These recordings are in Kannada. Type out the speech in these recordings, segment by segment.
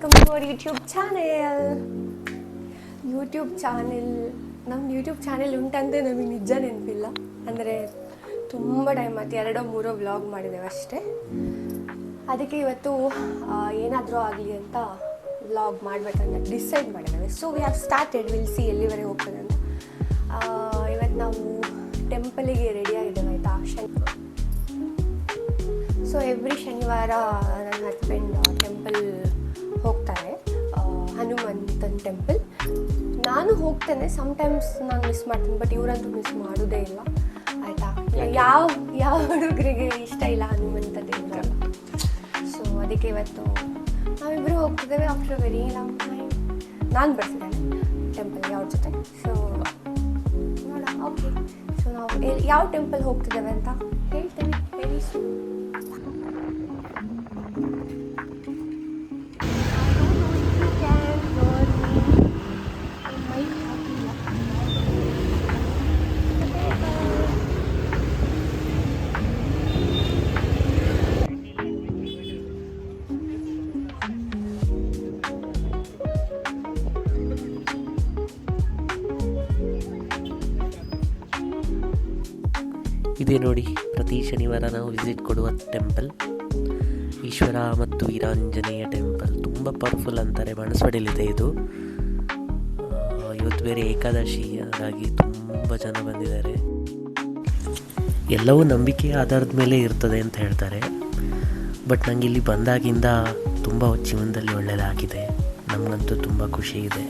Welcome to our YouTube channel. ನಮ್ದು ಯೂಟ್ಯೂಬ್ ಚಾನೆಲ್ ಉಂಟಂದರೆ ನಮಗೆ ನಿಜ ನೆನಪಿಲ್ಲ. ಅಂದರೆ ತುಂಬ ಟೈಮ್ ಆಯ್ತು, 2-3 ವ್ಲಾಗ್ ಮಾಡಿದ್ದೇವೆ ಅಷ್ಟೇ. ಅದಕ್ಕೆ ಇವತ್ತು ಏನಾದರೂ ಆಗಲಿ ಅಂತ ವ್ಲಾಗ್ ಮಾಡಬೇಕಂತ ಡಿಸೈಡ್ ಮಾಡಿದ್ದೇವೆ. So we have started, will see ಎಲ್ಲಿವರೆಗೆ ಹೋಗ್ತದೆ ಅಂತ. ಇವತ್ತು ನಾವು ಟೆಂಪಲಿಗೆ ರೆಡಿ ಆಗಿದ್ದೇವೆ, ಆಯಿತಾ. ಸೊ ಎವ್ರಿ ಶನಿವಾರ ನನ್ನ ಹಸ್ಬೆಂಡ್ ಟೆಂಪಲ್ ಹೋಗ್ತಾರೆ, ಹನುಮಂತನ ಟೆಂಪಲ್. ನಾನು ಹೋಗ್ತೇನೆ, ಸಮ್ಟೈಮ್ಸ್ ನಾನು ಮಿಸ್ ಮಾಡ್ತೀನಿ, ಬಟ್ ಇವರಂತೂ ಮಿಸ್ ಮಾಡೋದೇ ಇಲ್ಲ, ಆಯಿತಾ. ಯಾವ ಹುಡುಗರಿಗೆ ಇಷ್ಟ ಇಲ್ಲ ಹನುಮಂತ ದೇವರ. ಸೊ ಅದಕ್ಕೆ ಇವತ್ತು ನಾವಿಬ್ಬರು ಹೋಗ್ತಿದ್ದೇವೆ ಆಫ್ಟರ್ ವೆರಿ ಲಾಂಗ್ ಟೈಮ್. ನಾನು ಬರ್ತಿದ್ದೇನೆ ಟೆಂಪಲ್ಗೆ ಅವ್ರ ಜೊತೆ. ಸೊ ನೋಡ, ಓಕೆ. ಸೊ ನಾವು ಯಾವ ಟೆಂಪಲ್ ಹೋಗ್ತಿದ್ದೇವೆ ಅಂತ ಹೇಳ್ತೇವೆ ವೆರಿ ಸೂನ್. ಇದೇ ನೋಡಿ, ಪ್ರತಿ ಶನಿವಾರ ನಾವು ವಿಸಿಟ್ ಕೊಡುವ ಟೆಂಪಲ್ ಈಶ್ವರ ಮತ್ತು ವೀರಾಂಜನೇಯ ಟೆಂಪಲ್. ತುಂಬ ಪವರ್ಫುಲ್ ಅಂತಾರೆ, ಬಾಣಸ್ವಾಡಿಯಲ್ಲಿದೆ ಇದು. ಇವತ್ತು ಬೇರೆ ಏಕಾದಶಿ, ಹಾಗಾಗಿ ತುಂಬ ಜನ ಬಂದಿದ್ದಾರೆ. ಎಲ್ಲವೂ ನಂಬಿಕೆಯ ಆಧಾರದ ಮೇಲೆ ಇರ್ತದೆ ಅಂತ ಹೇಳ್ತಾರೆ. ಬಟ್ ನನಗೆ ಇಲ್ಲಿ ಬಂದಾಗಿಂದ ತುಂಬ ಜೀವನದಲ್ಲಿ ಒಳ್ಳೆಯದಾಗಿದೆ. ನಮಗಂತೂ ತುಂಬ ಖುಷಿ ಇದೆ.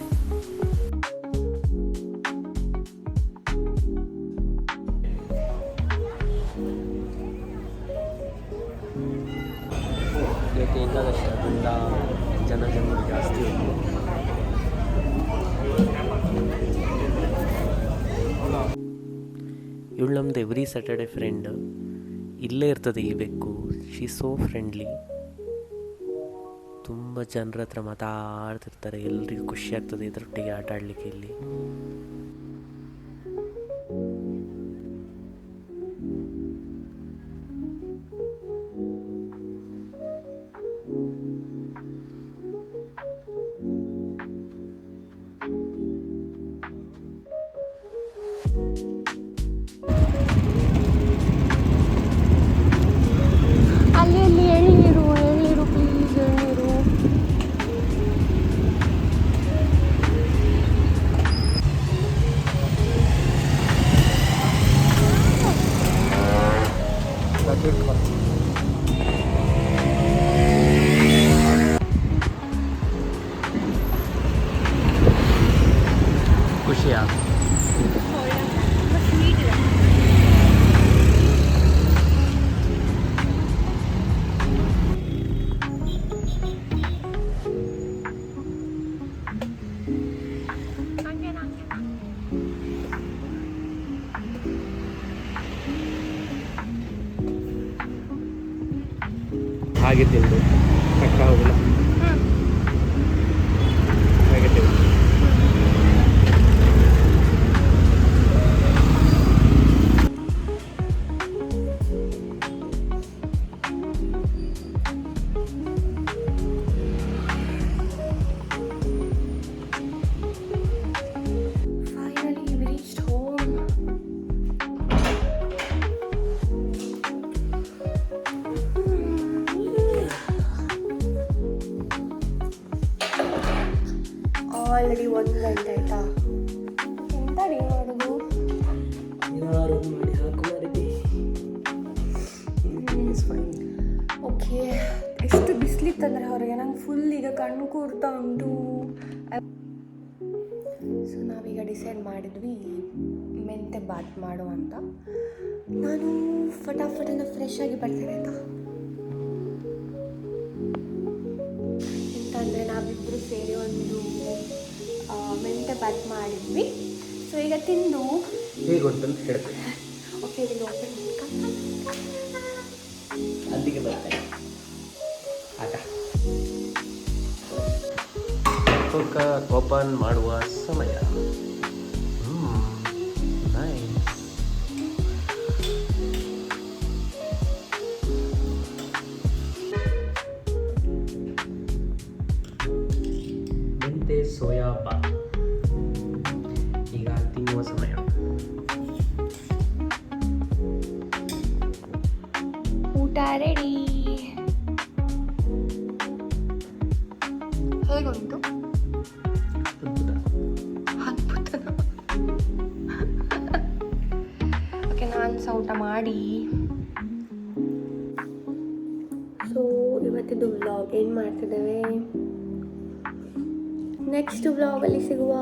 ಏಕಾದಶಿ ಅದರಿಂದ ಜನ ಜಾಸ್ತಿ ಇದೆ. ಇವಳು ನಮ್ದು ಎವ್ರಿ ಸ್ಯಾಟರ್ಡೆ ಫ್ರೆಂಡ್. ಇಲ್ಲೇ ಇರ್ತದೆ ಈ ಬೆಕ್ಕು. She so friendly. ತುಂಬ ಜನರ ಹತ್ರ ಮಾತಾಡ್ತಿರ್ತಾರೆ. ಎಲ್ರಿಗೂ ಖುಷಿ ಆಗ್ತದೆ ಇದರೊಟ್ಟಿಗೆ ಆಟ ಆಡಲಿಕ್ಕೆ ಇಲ್ಲಿ. ಅಲ್ಲಿ ಎಳ್ನೀರು ಪ್ಲೀಸ್, ಎಳ್ನೀರು. ಖುಷಿಯಾ? ಹಾಗೆ ತಿಂದು ಕಟ್ಟಾಗೋದಿಲ್ಲ. ಹಾಗೆ ತಿಂದು ಆಲ್ರೆಡಿ 1 ಗಂಟೆ ಆಯಿತಾ. ಎಂತ ಅಡುಗೆ ಮಾಡೋದು? ಮಾಡಿ ಹಾಕು ಮಾಡಿದ್ದೆ. ಓಕೆ, ಎಷ್ಟು ಬಿಸಿಲಿತ್ತಂದರೆ ಹೊರಗೆ, ನಂಗೆ ಫುಲ್ ಈಗ ಕಣ್ಣು ಕೂರ್ತಾ ಉಂಟು. ಸೊ ನಾವೀಗ ಡಿಸೈಡ್ ಮಾಡಿದ್ವಿ ಮೆಂತೆ ಬಾತ್ ಮಾಡು ಅಂತ. ನಾನು ಫಟಾಫಟೆಲ್ಲ ಫ್ರೆಶ್ ಆಗಿ ಬರ್ತೇನೆ ಆಯಿತಾ. ಎಂತಂದರೆ ನಾವಿಬ್ಬರು ಸೇರಿ ಒಂದು ಮೆಂತೆ ಬಾತ್ ಮಾಡಿದ್ವಿ. ಸೊ ಈಗ ತಿಂದು ಹೇಗೆ ಉಂಟಂತ ಹೇಳ್ತೀನಿ. ಓಕೆ, ಇಲ್ಲಿ ಓಪನ್ ಅಲ್ಲಿಗೆ ಬರ್ತೇನೆ. ಆಟ ಓಪನ್ ಮಾಡುವ ಸಮಯ. ನೈಸ್. ಈಗ ತಿನ್ನುವ ಸಮಯ. ಊಟ ರೆಡಿ. ಹೇಗುಂಟು? ಅದ್ಭುತ. ಓಕೆ, ನಾನು ಸಹ ಊಟ ಮಾಡಿ. ಸೊ ಇವತ್ತಿದ್ದು ವ್ಲಾಗ್ ಏನು ಮಾಡ್ತಿದ್ದೇವೆ, ನೆಕ್ಸ್ಟ್ ವ್ಲಾಗಲ್ಲಿ ಸಿಗುವ.